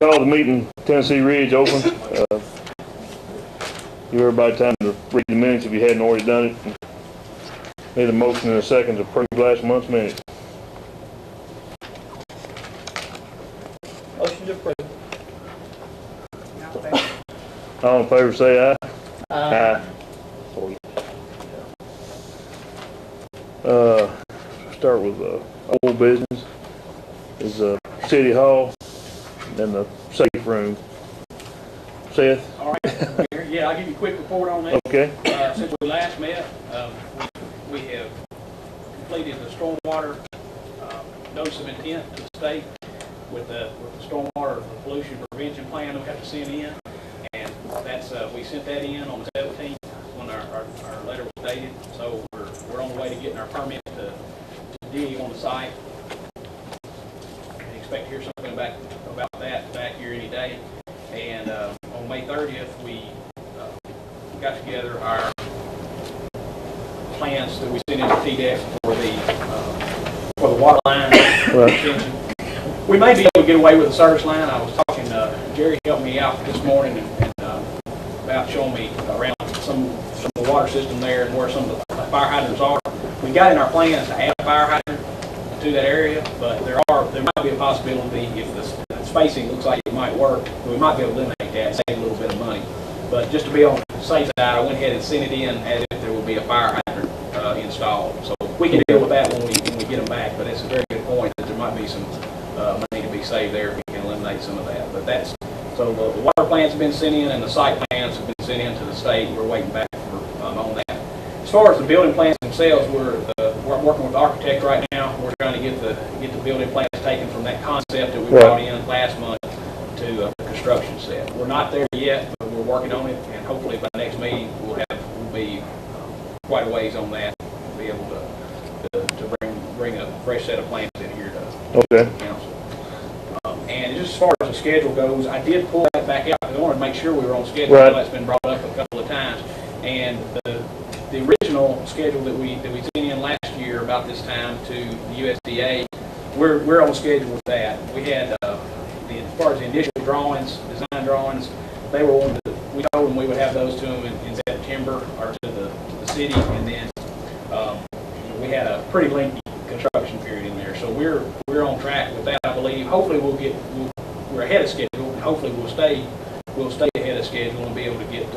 Call the meeting, Tennessee Ridge open. Give everybody time to read the minutes if you hadn't already done it. Need a motion and a second to approve last month's minutes. Motion to approve. All in favor say aye. Aye. Start with old business. Is City Hall and the safe room. Seth? All right. Yeah, I'll give you a quick report on that. Okay. Since we last met, we have completed the stormwater notice of intent to the state with the stormwater pollution prevention plan that we have to send in, and that's we sent that in on the 17th when our letter was dated. So we're on the way to getting our permit to dig on the site. And expect to hear something about that back here any day. And on May 30th, we got together our plans that we sent into TDEC for the water line extension. We may be able to get away with the service line. I was talking Jerry helped me out this morning and about showing me around some of the water system there and where some of the fire hydrants are. We got in our plans to add a fire hydrant to that area, but there might be a possibility if the spacing looks like it might work, we might be able to eliminate that, save a little bit of money. But just to be on the safe side, I went ahead and sent it in as if there would be a fire hydrant installed. So we can deal with that when we get them back. But it's a very good point that there might be some money to be saved there if we can eliminate some of that. But that's so the water plans have been sent in and the site plans have been sent in to the state. We're waiting back on that. As far as the building plans themselves, we're working with the architect right now. We're trying to get the building plans taken from that concept that we brought in last month to a construction set. We're not there yet, but we're working on it, and hopefully by next meeting we'll be quite a ways on that. We'll be able to bring a fresh set of plans in here to the council. And just as far as the schedule goes, I did pull that back out because I wanted to make sure we were on schedule. Right. That's been brought up a couple of times, and the original schedule that we sent in last year about this time to the USDA, we're on schedule with that. We had as far as the initial drawings, design drawings, they were on we told them we would have those to them in September or to the city, and then we had a pretty lengthy construction period in there. So we're on track with that, I believe. Hopefully we're ahead of schedule, and hopefully we'll stay ahead of schedule and be able to get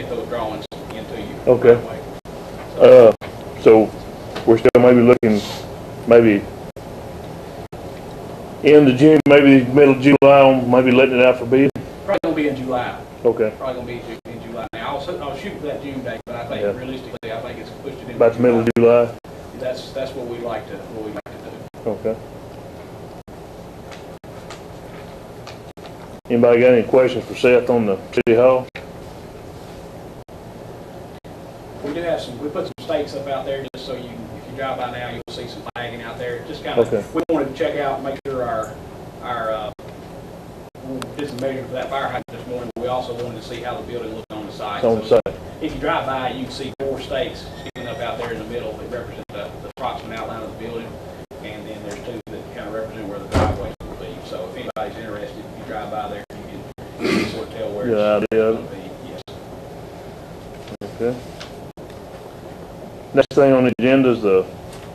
those drawings into you. Okay. So we're still maybe looking maybe end of June, maybe middle of July, maybe letting it out for bid. Probably gonna be in July. Okay. Probably gonna be in July. Now I'll shoot for that June date, but I think realistically, I think it's pushed it in about the middle of July. That's what we like to do. Okay. Anybody got any questions for Seth on the City Hall? We do have we put some stakes up out there just so if you drive by now, you'll see some flagging out there. Just kind of, we wanted to check out and make sure we did some measuring for that fire hydrant this morning, but we also wanted to see how the building looked on the site. If you drive by, you can see 4 stakes sticking up out there in the middle that represent the approximate outline of the building, and then there's 2 that kind of represent where the driveways will be. So if anybody's interested, if you drive by there, you can sort of tell where it's going to be. Yes. Okay. Next thing on the agenda is the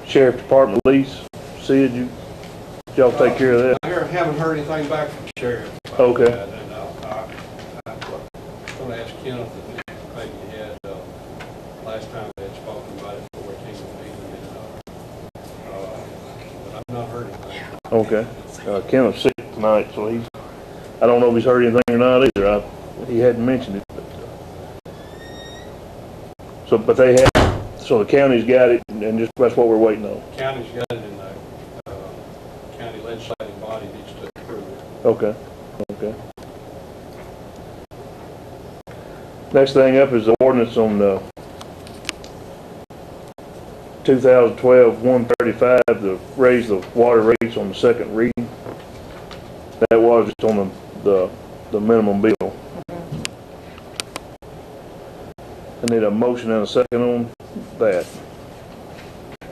Sheriff Department lease. Sid, y'all take care of that? I haven't heard anything back from the Sheriff. Okay. And I'm going to ask Kenneth that maybe he had last time they had spoken about it before it came to the meeting, but I've not heard anything. Okay. Kenneth's sick tonight, so I don't know if he's heard anything or not either. He hadn't mentioned it. But they have. So the county's got it, and just that's what we're waiting on. The county's got it, and the county legislative body needs to approve it. Okay. Okay. Next thing up is the ordinance on the 2012-135 to raise the water rates on the second reading. That was just on the minimum bill. I need a motion and a second on that.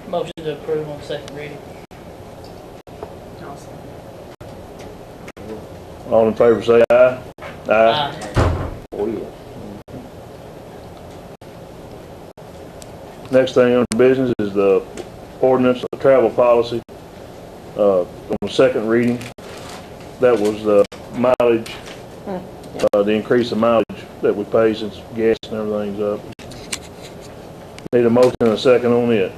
Motion to approve on second reading. All in favor say aye. Aye. 4 yes. Next thing on the business is the ordinance of travel policy, on the second reading. That was the mileage, the increase of mileage that we pay since gas and everything's up. Need a motion and a second on it.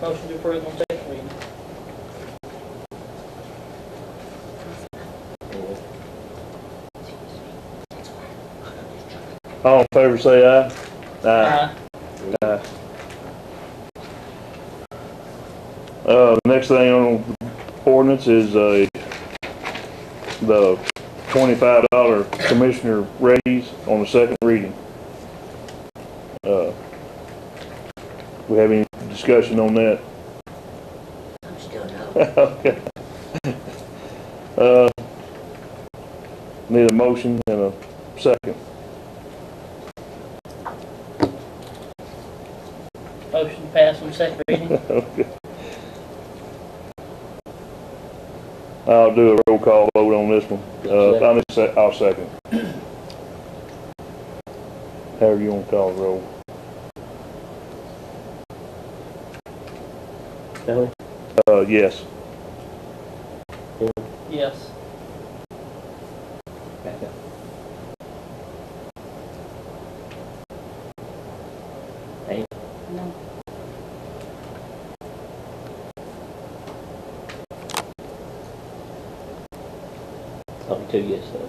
Motion to approve on second reading. All in favor say aye. Aye. Aye. Next thing on the ordinance is the $25 commissioner raise on the second reading. We have any discussion on that? I'm still no. Okay. Need a motion and a second. Motion to pass on second reading. Okay. I'll do a roll call vote on this one. I'll second. However you want to call the roll. Kelly? Yes. Yes. Back up. Hey, No. only 2 yes, so.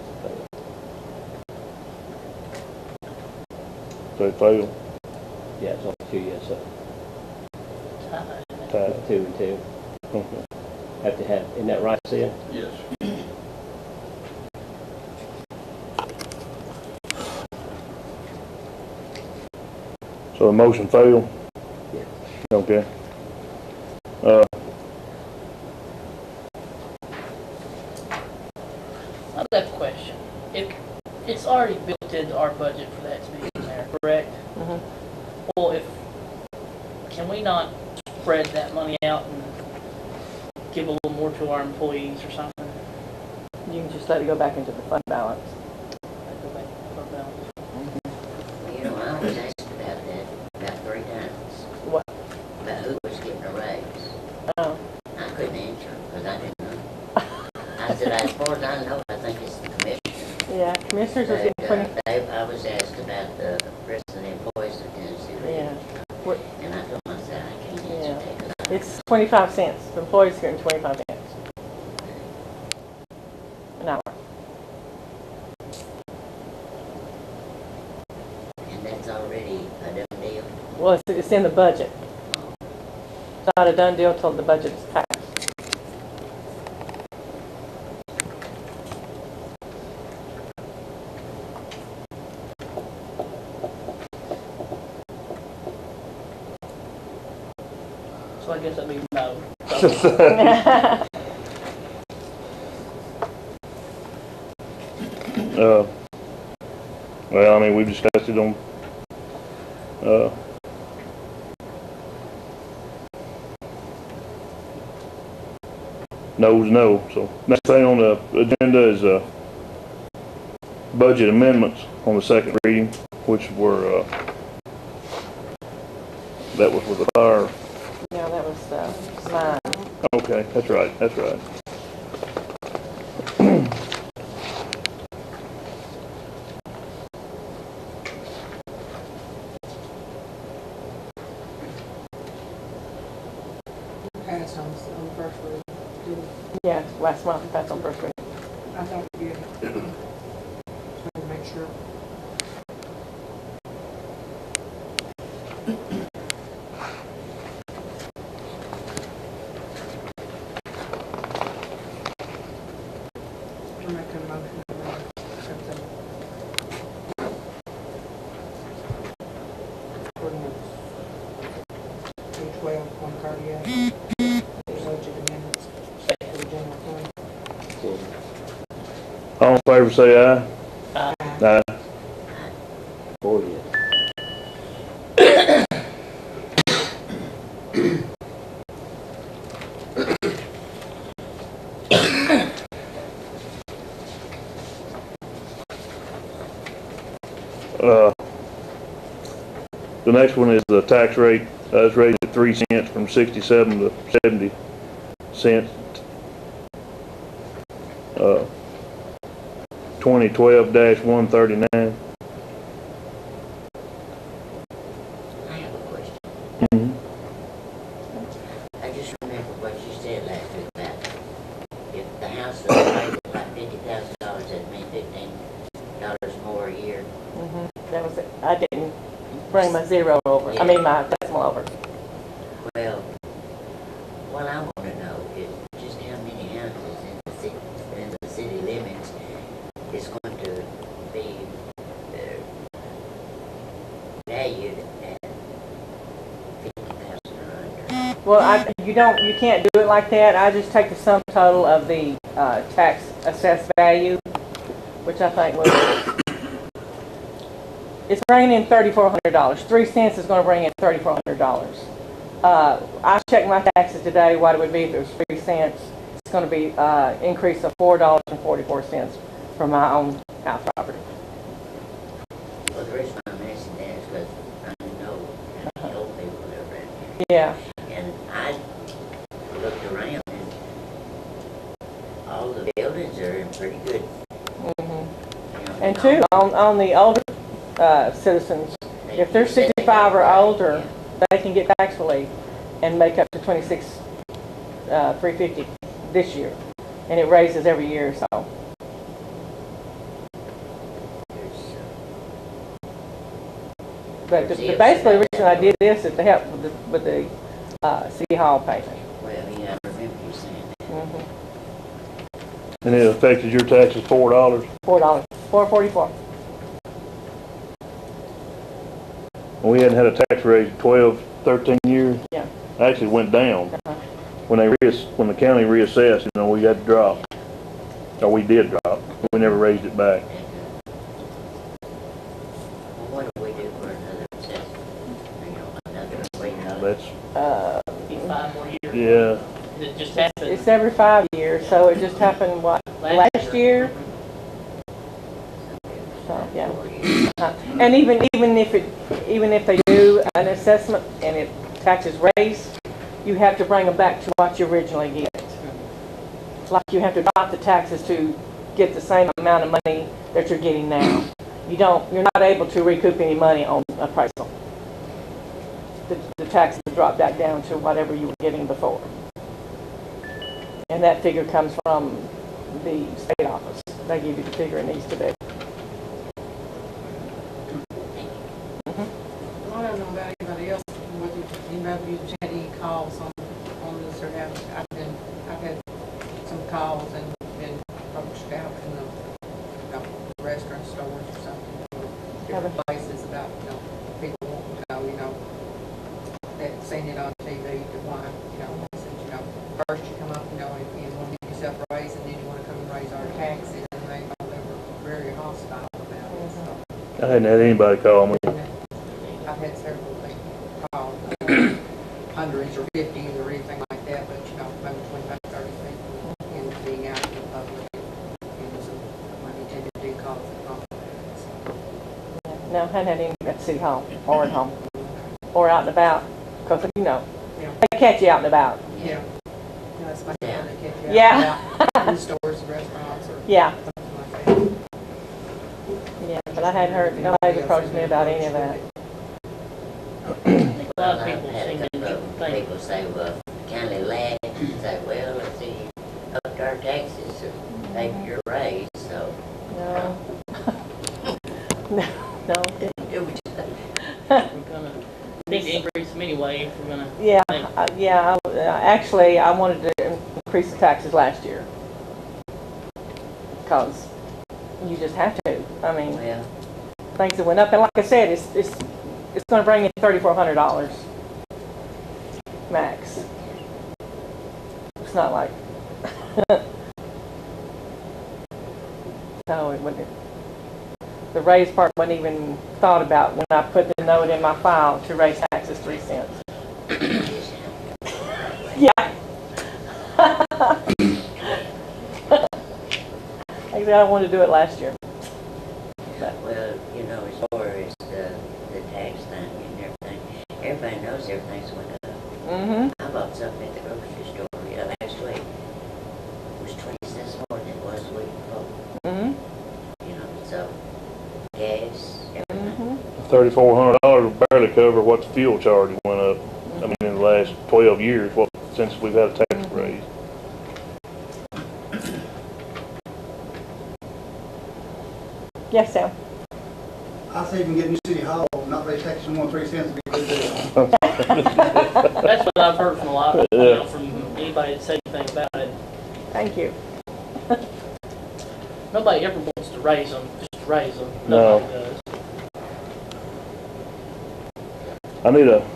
They fail. Yeah, it's only 2 yes, so. Aye. Tied. 2 and 2. Okay. Have to have, isn't that right, Sid? Yes. So the motion failed? Yeah. Okay. I've got a question. It's already built into our budget for that to be in there, correct? Well, can we not spread that money out and give a little more to our employees or something? You can just let it go back into the fund balance. Go back to our balance. Well, you know, I was asked about that about 3 times. What? About who was getting a raise. Oh. I couldn't answer because I didn't know. I said, as far as I know, I think it's the commissioner. Yeah, commissioners are But, getting 20. I was asked about the rest of the employees of Tennessee Ridge. Yeah. What- And I told myself, I can't answer Yeah. that. 'Cause It's 25 cents. The employees are getting 25 cents an hour. And that's already a done deal. Well, it's in the budget. It's not a done deal till the budget is passed. So I guess that'd be no. Well, I mean, we've discussed it on, no's no. So next thing on the agenda is, budget amendments on the second reading, which were, that was with the fire. Yeah, that was mine. Okay, that's right, that's right. Pass on the first reading. Yeah, last month, that's on first reading. I thought you did. Just wanted to make sure. I'm making a motion to accept the ordinance 212 on cardiac. Budget amendments for the general fund. All in favor say aye. Aye. Aye. 4 yes. The next one is the tax rate. It's raised at 3 cents from 67 to 70 cents. 2012-139. I have a question. I just remember what you said last week about if the house was valued like $50,000, that'd mean $15 more a year. That was it. I didn't bring my zero over. I mean, my decimal over. Well, what I want to know is just how many houses in the city limits is going to be valued at 50,000 or under. Well, you can't do it like that. I just take the sum total of the tax assessed value, which I think was, it's bringing in $3,400. 3 cents is going to bring in $3,400. I checked my taxes today, what it would be if it was 3 cents. It's going to be increase of $4.44 for my own house property. Well, the reason I'm asking that is because I know how many old people live around here. Yeah. And I looked around and all the buildings are in pretty good. And two, on the older citizens, if they're 65 or older, they can get tax relief and make up to $26,350 this year, and it raises every year. So but basically the reason I did this is to help with the city hall payment. Well, yeah, I remember you saying that. And it affected your taxes $4. $4.44. We hadn't had a tax raise in 12, 13 years. Yeah. Actually went down. When the county reassessed, we had to drop. Or we did drop. We never raised it back. Well, what do we do for another assessment? Another way That's, Be 5 more years. yeah. It just happened. It's every 5 years, so it just happened last year. So yeah. And even if they do an assessment and if taxes raise, you have to bring them back to what you originally get. Like you have to drop the taxes to get the same amount of money that you're getting now. You're not able to recoup any money on appraisal. The taxes drop back down to whatever you were getting before. And that figure comes from the state office. They give you the figure it needs to be. I don't know about anybody else, whether anybody of you had any calls on this or have, I've had some calls and been approached out in the, restaurant stores or something, different places about, people wanting to know, that seen it on TV, to why, I said, first you come up, and you want to give yourself a raise, and then you want to come and raise our taxes, and they were very hostile about it, so. I hadn't had anybody call me. I've had several people call, hundreds or 50s or anything like that, but maybe 25, 30 people in being out in the public. It was when you tend to do calls at home. No, I hadn't had any at City Hall or at home or out and about, because they catch you out and about. Yeah. That's my time to catch you out Yeah. and about in stores, restaurants, or Yeah. something like that. Yeah, but I hadn't heard, nobody approached me about any of that. I think a lot of people I've had seem a to couple of think, people say, well, county lagged, say, well, let's see, you upped our taxes or paid your raise, so. No. No. Do what you we're gonna need to increase them anyway if we're gonna. Yeah, think. actually, I wanted to increase the taxes last year. Because you just have to. I mean, Well, things that went up, and like I said, it's going to bring in $3,400 max. It's not like so it wouldn't. The raise part wasn't even thought about when I put the note in my file to raise taxes 3 cents. Yeah. Actually, I wanted to do it last year. well, as far as everybody knows everything's went up. Mm-hmm. I bought something at the grocery store last week. It was 20 cents more than it was the week before. Mm-hmm. You know, so gas, everything. Mm-hmm. $3,400 will barely cover what the fuel charge went up. I mean, in the last 12 years, since we've had a tax raise. Yes, Sam. I say even get a new city hall, not raise taxes more than 3 cents would be a good deal. That's what I've heard from a lot of, Yeah. from anybody that said anything about it. Thank you. Nobody ever wants to raise them, just to raise them. No. Nobody does. I need a,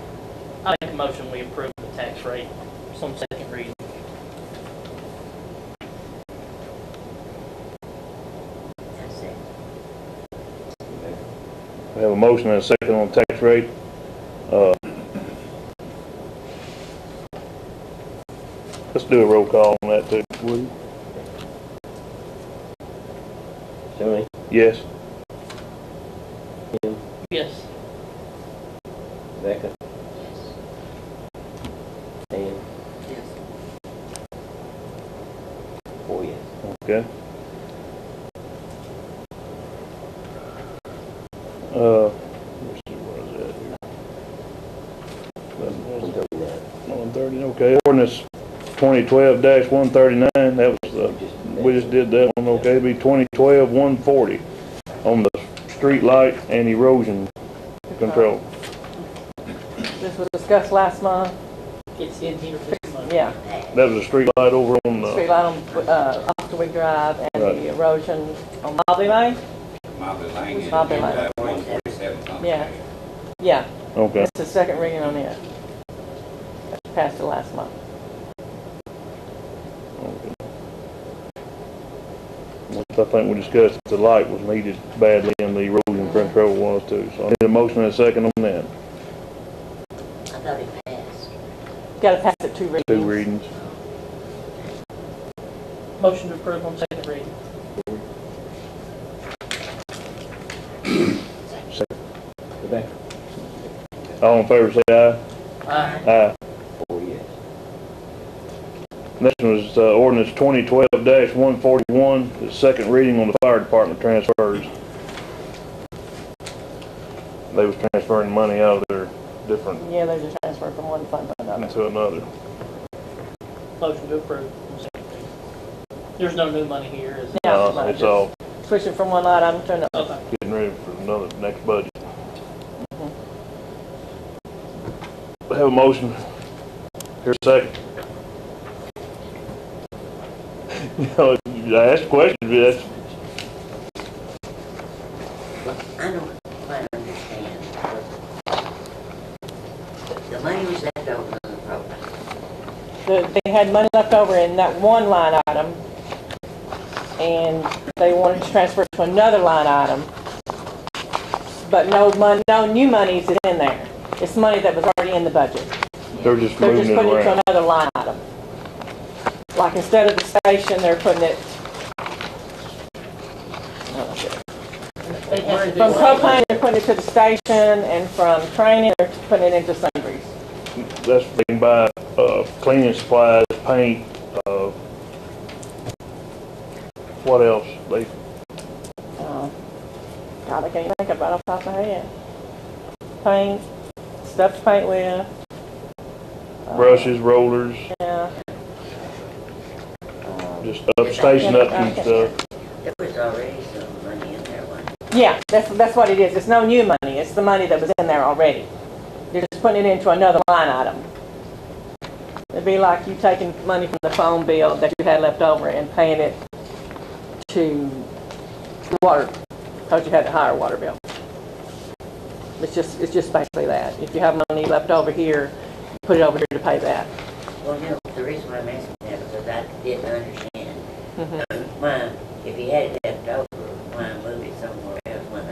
I make a motion we approve the tax rate. It's on second reading. That's it. we have a motion and a second on tax rate. Let's do a roll call on that too. Woody? Tony? Yes. Kim? Yes. Becca? Yes. Dan? Yes. 4 yes. Okay. Let's see, what is that here? 130, okay. Ordinance 2012-139, that was, we just did that one, okay. It'd be 2012-140 on the street light and erosion control. This was discussed last month. It's in here this month. Yeah. That was a street light over on the, Street light on Osterweg Drive and Right. the erosion on Bobby Lane. Mobley Lane. Mobley Lane. 147. Yeah. Yeah. okay. This is the second reading on it. Passed it last month. I think we discussed that the light was needed badly and the erosion control was too. So I need a motion and a second on that. I thought it passed. Got to pass it 2 readings. 2 readings. Motion to approve on second reading. Rebecca? All in favor say aye. Aye. Aye. 4 yes. Next one is ordinance 2012-141, the second reading on the fire department transfers. They was transferring money out of their different Yeah, they just transferred from one fund to another. to another. Motion to approve on second reading. There's no new money here, is there? Yeah, It's all switching from one line item to another. Okay. getting ready for another next budget. Have a motion. Here's a second. You know, I asked a question, but that's, I don't quite understand. The money was left over on the program. They had money left over in that one line item, and they wanted to transfer to another line item, but no new money is in there. It's money that was already in the budget. they're just They're moving just it putting it to around. another line item. Like instead of the station, they're putting it, They have to do from one. propane, they're putting it to the station, and from training, they're putting it into sundries. That's, they can buy, cleaning supplies, paint, what else? They, God, I can't even think of it right off the top of my head. Paint, stuff to paint with. brushes, rollers, Yeah. just station up and stuff. There was already some money in there, wasn't there? Yeah, that's what it is. It's no new money. It's the money that was in there already. You're just putting it into another line item. It'd be like you taking money from the phone bill that you had left over and paying it to water, because you had a higher water bill. It's just basically that. If you have money left over here, put it over here to pay that. Well, no, the reason why I'm asking that is because I didn't understand. Why, if you had it left over, why move it somewhere else when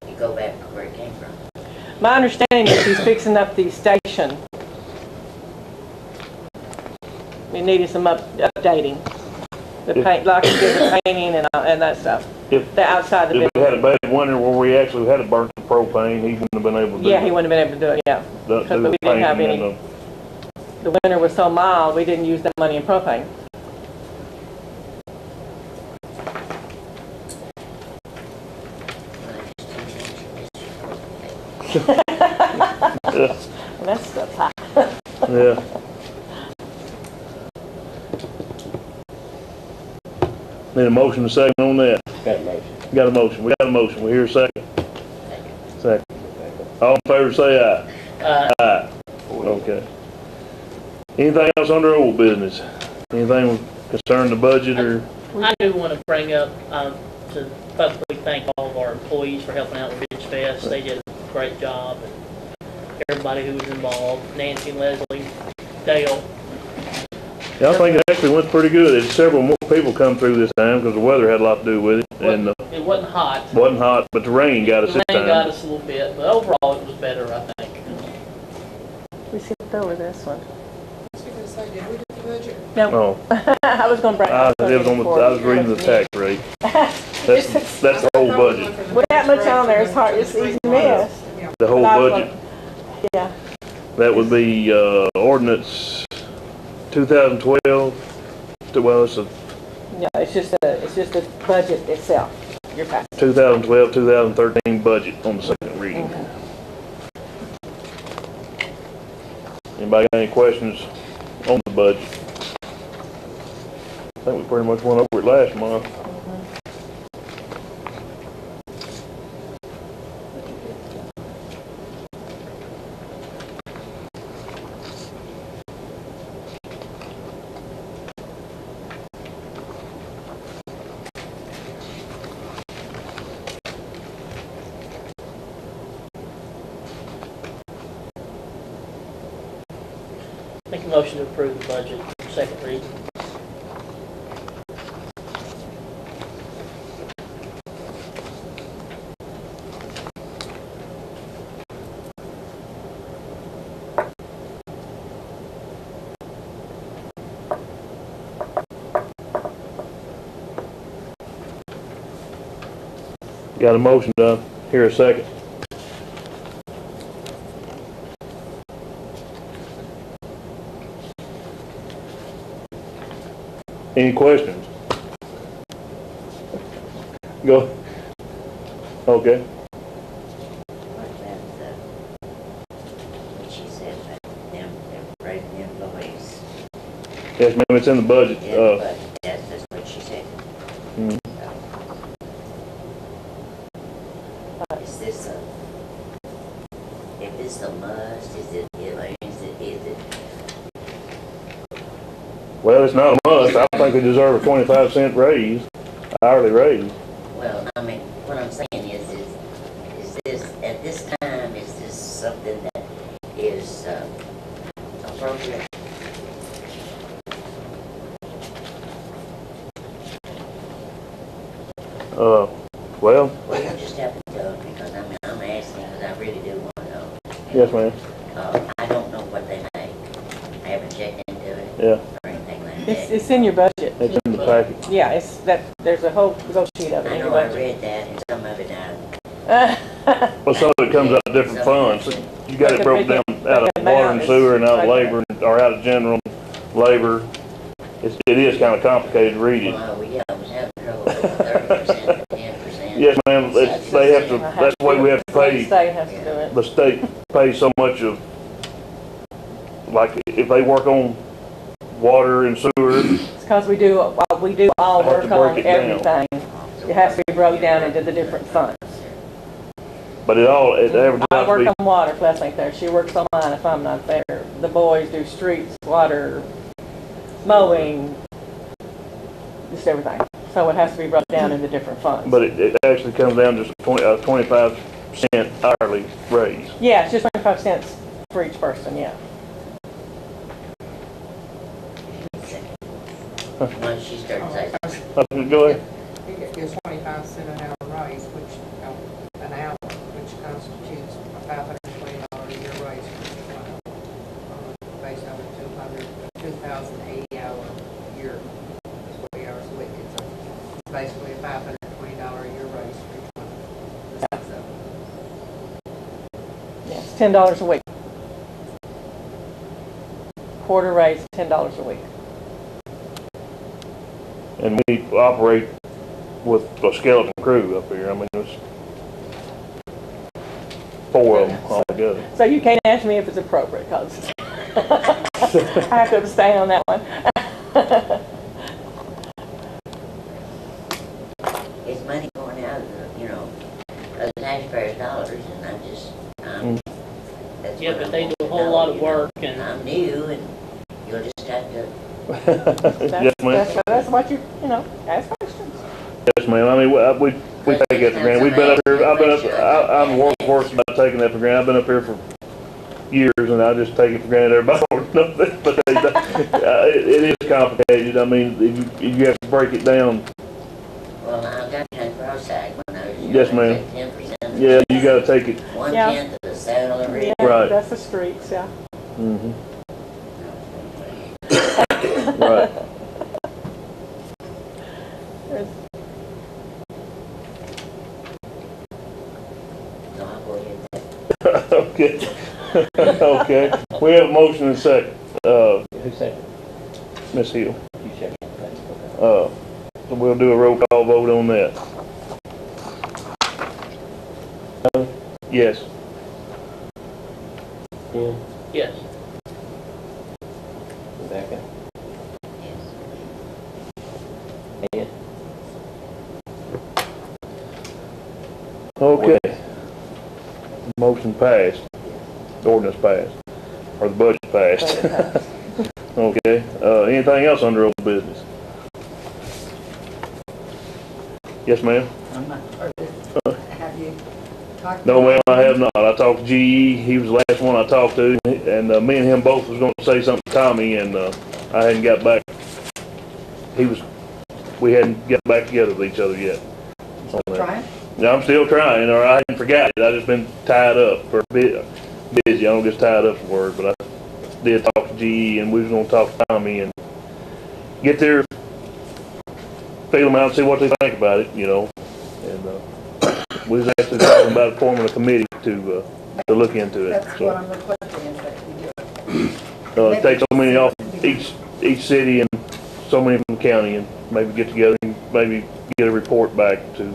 you go back to where it came from? My understanding is he's fixing up the station. We needed some updating. The paint, like we did the painting and that stuff. If, The outside the if we building. had a bad winter where we actually had to burn the propane, he wouldn't have been able to do Yeah, he it. wouldn't have been able to do it, yeah. Do Because the we didn't have painting any, and the winter was so mild, we didn't use that money in propane. That's the pie. yeah. Need a motion to second on that. Got a motion. Got a motion. We got a motion. We hear a second. Second. All in favor say aye. Aye. Okay. Anything else under old business? Anything concern the budget or? I do want to bring up, to publicly thank all of our employees for helping out with Ridge Fest. They did a great job, and everybody who was involved, Nancy, Leslie, Dale. Yeah, I think it actually went pretty good. There's several more people come through this time because the weather had a lot to do with it. And It wasn't hot. wasn't hot, but the rain got us The this rain got time. us a little bit, but overall it was better, I think. We skipped over this one. I was gonna say, did we do the budget? No, Oh, I was gonna bring. I was reading the tax rate. That's the whole budget. With that much on there, it's hard, it's easy to miss. Yeah. The whole But I was budget. like, yeah, That would be, ordinance 2012, well, it's a yeah, it's just the budget itself, you're passing. 2012, 2013 budget on the second reading. Anybody got any questions on the budget? I think we pretty much went over it last month. Make a motion to approve the budget, second reading. Got a motion done. Here a second. Any questions? Go. Okay. What about what she said about them raising employees? Yes, ma'am, it's in the budget. Yeah, but that's what she said. Mhm. Is this if it's a must, is it, is it? Well, it's not a must. I think they deserve a 25-cent raise, hourly raise. Well, I mean, what I'm saying is this, at this time, is this something that is appropriate? Well, Well, you just have to know, because I'm asking, because I really do want to know. yes, ma'am. I don't know what they make. I haven't checked into it Yeah, or anything like It's, that. it's in your budget. it's in the package. Yeah, it's that, there's a whole sheet of it I in your know I budget. read that, and some of it I Well, some of it comes out of different funds. You got it broke down out of water and sewer and out of labor, or out of general labor. It is kind of complicated to read it. well, yeah, I was having trouble with the 30%, the 10%. Yes, ma'am, they have to, that's the way we have to The pay. state has to do it. The state pays so much of, like, if they work on water and sewer, It's because we do all Have to work on break it down. everything. It has to be broke down into the different funds. but it averages I out to work be, on water, Plus ain't there. She works on mine if I'm not there. The boys do streets, water, mowing, just everything. So it has to be broke down into different funds. but it actually comes down to just a 25-cent hourly raise. Yeah, it's just 25 cents for each person, yeah. Once she starts saying, Go ahead. It gives 25 cents an hour raise, which, an hour, which constitutes a $520 a year raise based on a 2,080 hour year, 40 hours a week. $10 a week. Quarter raise, $10 a week. And we operate with a skeleton crew up here. I mean, there's 4 of them altogether. So you can't ask me if it's appropriate, because I have to abstain on that one. It's money going out of the, you know, of the taxpayers' dollars, and I just, that's Yeah, what but I they want do a to whole know, lot of you know. work and. I'm new, and you'll just have to, Yes, ma'am. That's what you know, ask questions. Yes, ma'am. I mean, we take it for granted. We've been up here, I'm worse about taking that for granted. I've been up here for years, and I just take it for granted everybody knows that. But it is complicated. I mean, you have to break it down. well, I got kind of cross-eyed when I was, you Yes, know, ma'am. take 10%. Yeah, you gotta take it. 1/10 of the salary. Yeah, Right. that's the streets, yeah. Mm-hmm. Right. There's- So I'll go ahead and Okay. Okay. We have a motion and a second. Who seconded? Ms. Hill. You seconded, okay. So we'll do a roll call vote on that. Yes. Ken, Yes. Rebecca, yes. Ed, Okay. Motion passed. Ordinance passed. Or the budget passed. Okay. Anything else under old business? Yes, ma'am. Have you talked? No, ma'am, I have not. I talked to GE. He was the last one I talked to, and me and him both was going to say something to Tommy, and I hadn't got back. We hadn't got back together with each other yet. on that. Trying? Yeah, I'm still trying, or I hadn't forgot it. I just been tied up or busy. I don't get tied up for word, but I did talk to GE, and we was going to talk to Tommy and get their feel them out and see what they think about it, you know. And we was actually talking about forming a committee to look into it. That's So, what I'm requesting, is that you do it. it takes so many off each city and so many from the county, and maybe get together and maybe get a report back to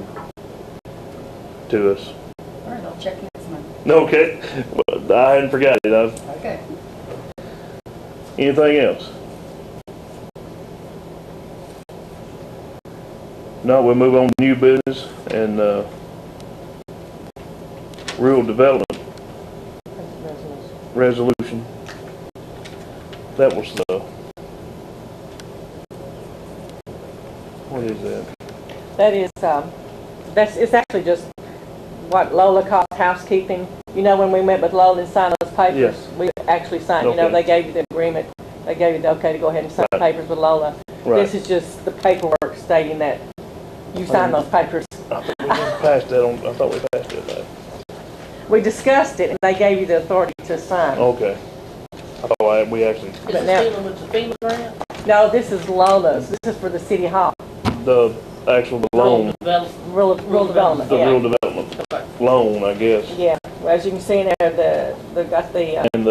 us. All right, I'll check next month. Okay, well, I hadn't forgot it. Okay. Anything else? No, we'll move on to new business and rural development resolution. That was the, what is that? That is, it's actually just what Lola calls housekeeping. You know, when we met with Lola and signed those papers, Yes. we actually signed, you know, Okay. they gave you the agreement, they gave you the okay to go ahead and sign Right. papers with Lola. Right. This is just the paperwork stating that you signed those papers. I thought we passed that on, I thought we passed it back. We discussed it and they gave you the authority to sign. Okay. I thought we actually, Is But this now- dealing with the FEMA grant? No, this is Lola's. This is for the city hall, the loan, rural development, the yeah. real development loan, I guess. Yeah, well, as you can see in there, got the, And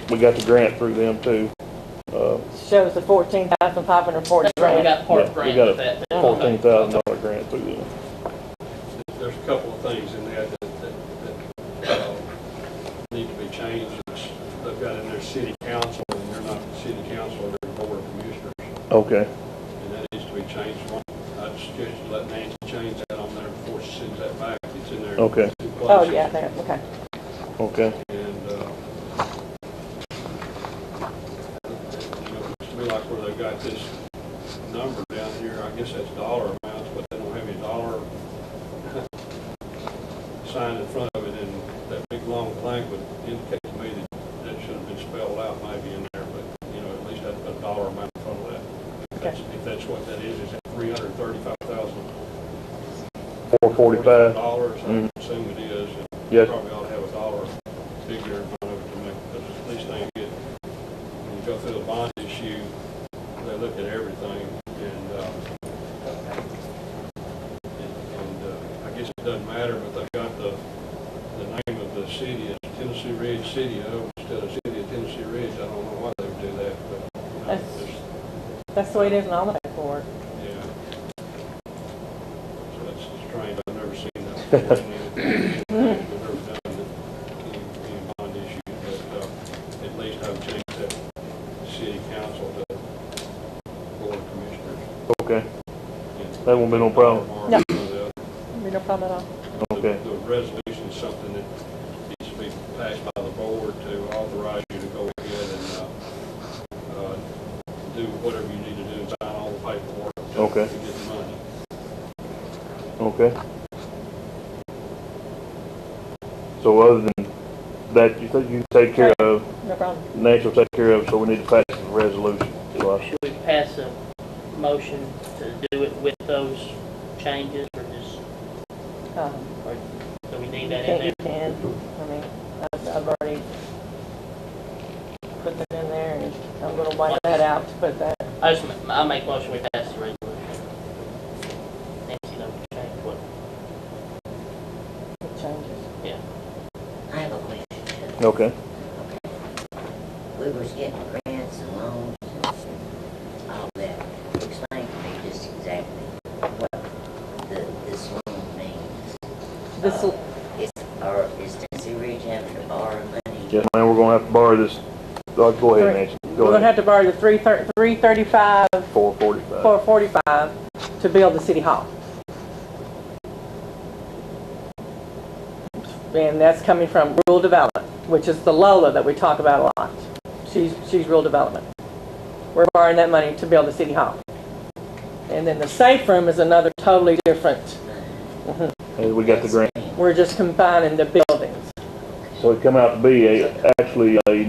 we got the grant through them too. shows the 14,540 That's right, we grant. got part Yeah, grant we got with that. a $14,000 grant through them. There's a couple of things in there that need to be changed. They've got in their city council, and they're not the city council, they're the board of commissioners. Okay. And that needs to be changed. I'd suggest you let Nancy change that on there before she sends that back. It's in there. in Okay. 2 places. Oh, yeah, there, okay. Okay. And, you know, it's to me like where they've got this number down here, I guess that's dollar amounts, but they don't have any dollar sign in front of it, and that big long blank would indicate to me that that should have been spelled out maybe in there, but, you know, at least I'd put a dollar amount in front of that. If that's what that is it $335,445? $445. I assume it is. And Yes. Probably ought to have a dollar figure in front of it to make, because at least they get, when you go through the bond issue, they look at everything, and I guess it doesn't matter, but they've got the name of the city is Tennessee That's the way it is in all the paperwork. Yeah. So that's strange, I've never seen that before. We've never done any bond issues, but at least I've changed that city council to board of commissioners. Okay, that won't be no problem. No. The Be no problem at all. Okay, the resolution is something that needs to be passed by the board to authorize you to go ahead and do whatever you need to do and sign all the paperwork to Okay. to get the money. okay. So other than that, you think you take care of, No problem. Nancy will take care of, so we need to pass the resolution. So Should we pass a motion to do it with those changes, or just, Um, or do we need You that in can, there? you can. I mean, I've already put that in there, and I'm gonna wipe that out to put that. I make motion we pass the resolution. Nancy, no change, what? It changes. Yeah. I have a question. Okay. We was getting grants and loans and all that. Explain to me just exactly what this loan means. This, Is Tennessee Ridge having to borrow money? Yes, ma'am, we're gonna have to borrow this. Go ahead, Nancy. we're Go gonna ahead. have to borrow the 335, 445. 445 to build the city hall. And that's coming from rural development, which is the Lola that we talk about a lot. She's rural development. We're borrowing that money to build the city hall. And then the safe room is another totally different. Hey, we got the grant. We're just combining the buildings. So it come out to be actually a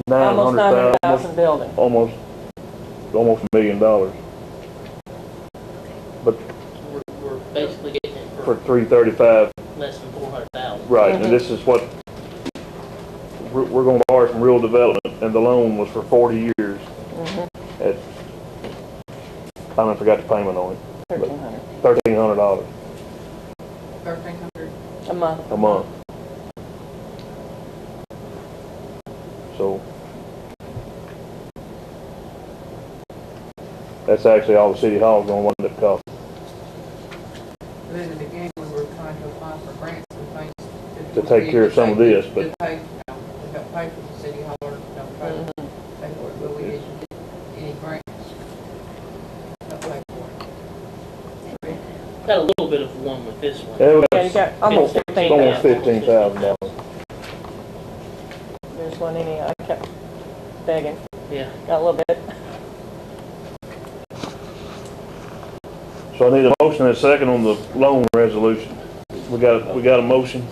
Almost 900,000, 900,000 building. almost $1 million. But We're basically getting it for for 335, less than 400,000. right, and this is what, we're gonna borrow from real development, and the loan was for 40 years. At, I forgot the payment on it, $1,300 $1,300 1,300. a month. a month. So, that's actually all the city hall's gonna wind up costing. And in the beginning, we were trying to apply for grants and things. To take care of some of this, but- To pay, we got paid for the city hall, or, pay for it, but we didn't get any grants. No pay for it. Got a little bit of one with this one. Yeah, we Yeah, you got almost It's almost 15,000. $15,000. There's one in here, I kept begging, Yeah. got a little bit. So I need a motion and a second on the loan resolution. We got a motion.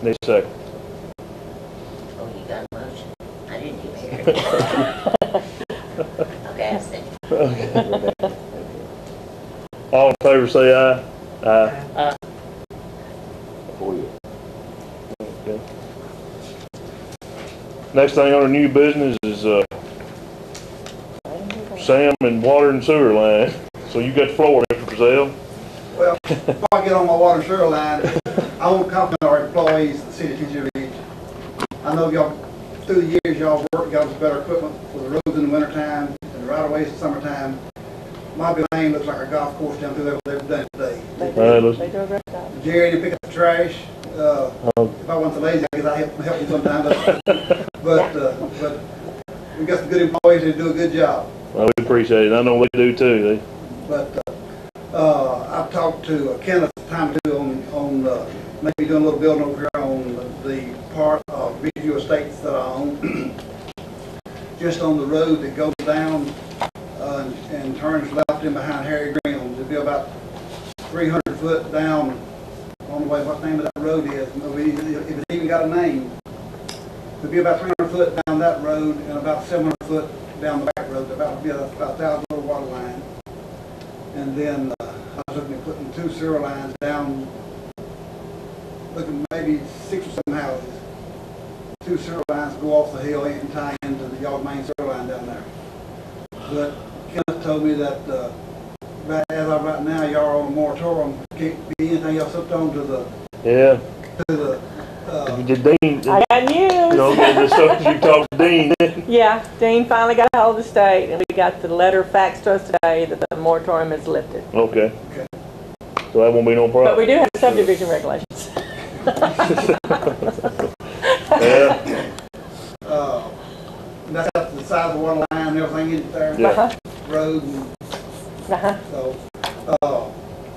Need a second. Oh, you got a motion? I didn't even hear it. Okay, I see. All in favor say aye. Aye. Okay. Next thing on our new business is, Sam and water and sewer line. So you got the floor, Mr. Brazil. Well, before I get on my water and sewer line, I want to compliment our employees of the city of Tennessee Ridge. I know y'all, through the years, y'all worked, got us better equipment for the roads in the wintertime and the right-of-ways in the summertime. My lane looks like a golf course down through there, what they've done today. They listen. do a great job. Jerry didn't pick up the trash. If I wasn't so lazy, I guess I'd help him sometime. But we got some good employees that do a good job. Well, we appreciate it. I know we do too. But I've talked to Kenneth a time or two on maybe doing a little building over here on the part of Ridgeview Estates that I own. Just on the road that goes down and turns left in behind Harry Green's. It'll be about 300 foot down on the way, what the name of that road is. If it's even got a name. It'll be about 300 foot down that road and about 700 foot down the back road. About 1,000 foot water line. And then I was looking at putting 2 sewer lines down, looking maybe 6 or 7 houses. 2 sewer lines go off the hill and tie into the y'all's main sewer line down there. But Kenneth told me that as of right now, y'all are on a moratorium. Can't be anything else hooked on to the Did Dean, I got news. you know, the stuff that you talked to Dean, Yeah, Dean finally got a hold of the state, and we got the letter faxed to us today that the moratorium is lifted. okay. So that won't be no But problem. we do have subdivision regulations. Yeah, That's up the side of the water line and everything in there. yeah. Road and Uh-huh. so,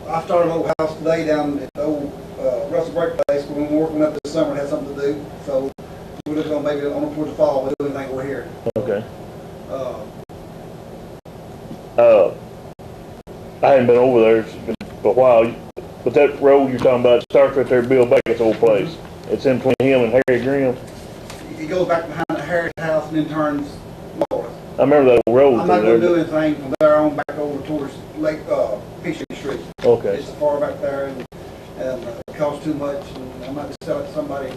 I started an old house today down at the old, Russell Break place. We've been working up this summer, had something to do. So we're looking on maybe on towards the fall, we'll do anything over here. Okay. Uh, I hadn't been over there for a while, but that road you're talking about starts right there at Bill Beckett's old place. It's in between him and Harry Grimm. It goes back behind the Harris house and then turns north. I remember that road I'm not through gonna do there. anything from there on back over towards Lake, Peachtree Street. Okay, It's far back there and it costs too much and I might just sell it to somebody,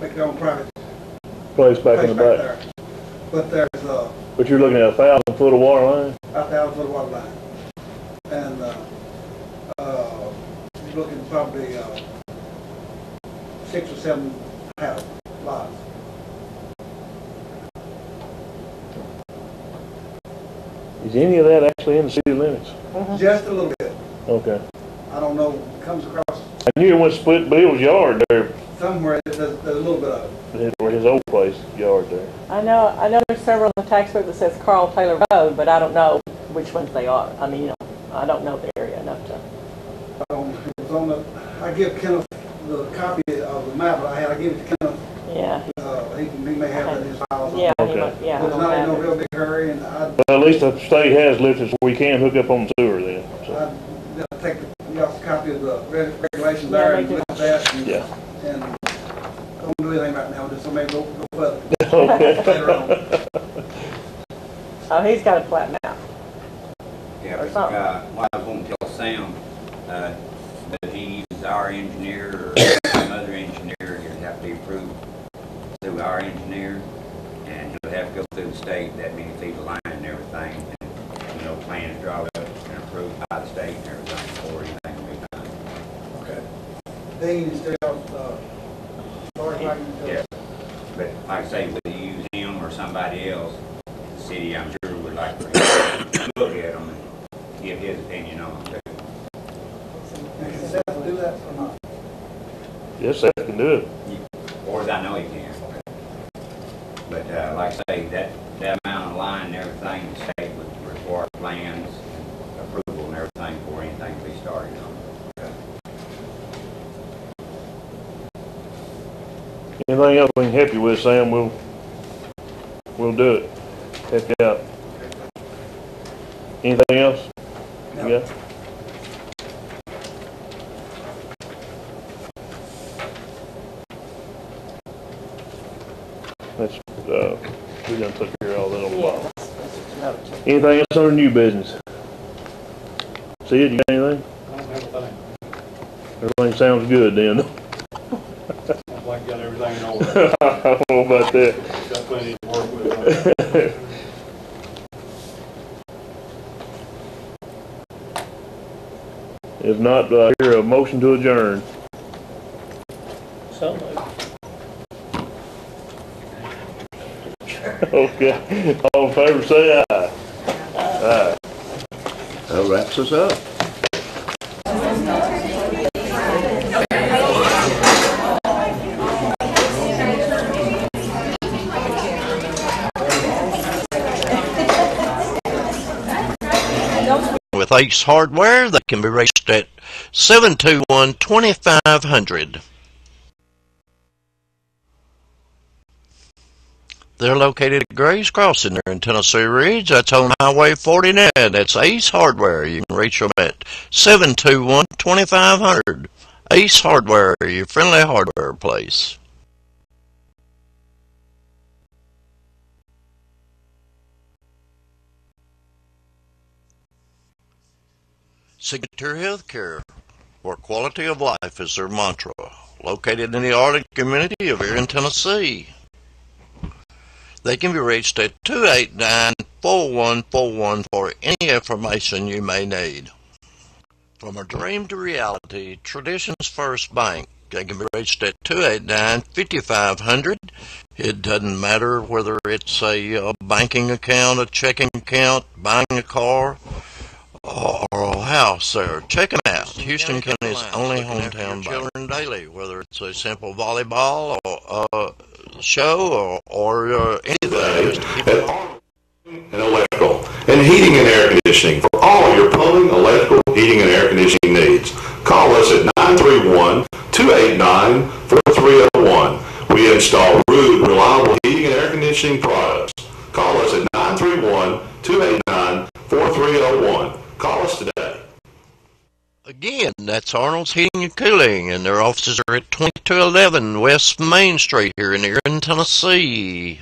make their own private place back in place the back back. there. But there's, But you're looking at 1,000 foot of water line? 1,000 foot water line. And, you're looking probably, 6 or 7 house lots. Is any of that actually in the city limits? Just a little bit. Okay. I don't know, comes across I knew it went split Bill's yard there, somewhere, there's a little bit of it. where his old place yard there. I know there's several on the tax book that says Carl Taylor Road, but I don't know which ones they are. I mean, you know, I don't know the area enough to. It was on the, I give Kenneth the copy of the map I had, I give it to Kenneth. Yeah. He may have that in his files. Yeah. Okay. He might, yeah. But it's I not in don't no have real big hurry and Well, at least the state has lifted so we can hook up on the sewer then. So, I'd take a copy of the regulations Yeah, there they and do. look at that and, yeah. and don't do anything right now, just somebody go further. Okay. Later on. Oh, he's got a plat map. Yeah, Or but, something. what I was going to tell Sam, that he uses our engineer or some other engineer, it'll have to be approved through our engineer, and he'll have to go through the state, that many feet of line and everything, and, you know, plans drawn up and approved by the state and everything before anything can be done. Okay. Dean is still, as far as I can tell. Yes, but like I say, whether you use him or somebody else, the city, I'm sure, would like to look at them and give his opinion on them too. Can Seth do that or not? Yes, Seth can do it. Or as I know he can. But like I say, that amount of line and everything, the state would require plans, approval and everything before anything can be started on. Anything else we can help you with, Sam, we'll do it. Help you out. Anything else? No. You got? That's, we done took care of all that on the Yeah. bottom. That's just a note. Anything else under new business? See it, you got anything? I don't have a thing. Everything sounds good then. Sounds like you got everything in order. I don't know about that. Got plenty to work with. If not, do I hear a motion to adjourn? So moved. Okay, all in favor say aye. Aye. That wraps us up. With Ace Hardware, they can be reached at 721-2500. They're located at Gray's Crossing there in Tennessee Ridge. That's on Highway 49. That's Ace Hardware. You can reach them at 721-2500. Ace Hardware, your friendly hardware place. Signature Healthcare, where quality of life is their mantra. Located in the Arctic community of here in Tennessee. They can be reached at 289-4141 for any information you may need. From a dream to reality, Traditions First Bank They can be reached at 289-5500. It doesn't matter whether it's a banking account, a checking account, buying a car, or a house there. Check them out. Houston County's only hometown children daily, whether it's a simple volleyball or show or anything. Just to keep it and electrical, and heating and air conditioning for all your plumbing, electrical, heating, and air conditioning needs. Call us at 931-289-4301. We install rude, reliable heating and air conditioning products. Call us at 931-289-4301. Call us today. Again, that's Arnold's Heating and Cooling, and their offices are at 2211 West Main Street here in Erin, Tennessee.